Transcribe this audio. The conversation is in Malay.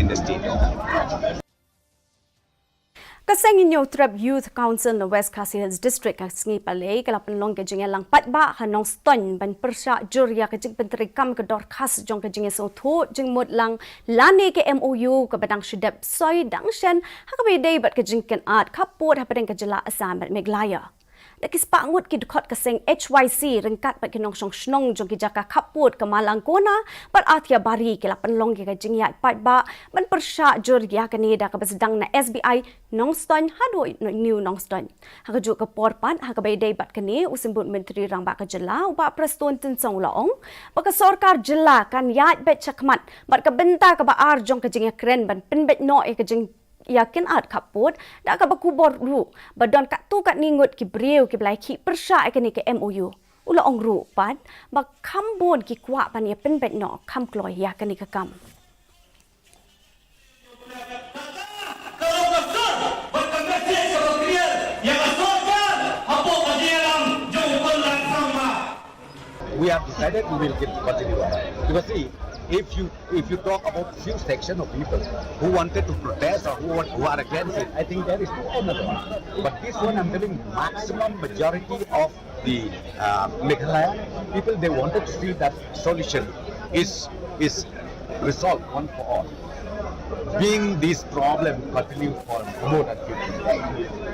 in the state. Seng in Trap Youth Council in West Khasi Hills District Khasi Palay kalapan long ke jing lang patba hanong ston ban Pyrshah juria ke jing penteri kam ke dor khas jong ke jing so tho jing mot lang lani ke MOU ke badang shidap soi dang shen ha ke be dei bat ke jing ken art Khappud ha padang ke jela Assam bat Meglaya Dakis pangut ki dukot ke Seng HYC rengkat pat kinong song snong jong ki jaka Khappud ke malang kona pat atia bari ke lapan long ke jing ya pat ba ban Pyrshah jur ya ke ni da ke besedang na SBI nong ston hado new nong ston ha ke ju ke porpan ha ke dei bat ke ni usimbut menteri rang ba ke jela uba preston tin song laong ba ke sorkar jela kan ya bet chakmat bat ke benta ke ba ar jong ke jing kren ban pen bet no ke jing yakin art Khappud dak ka bakubor ru badon kat tu kat ningut ki breu ki blai ki Pyrshah ke ni ke MOU ulo ong ru pat ba khambon ki kwa pan ye pen bet no kham kloi ya ke ni ka kam We have decided we will continue. Because see, if you talk about few section of people who wanted to protest or who are against it, I think there is no another one. But this one, I'm telling maximum majority of the Meghalaya people, they wanted to see that solution is resolved one for all. Being this problem continue for more than 50 years.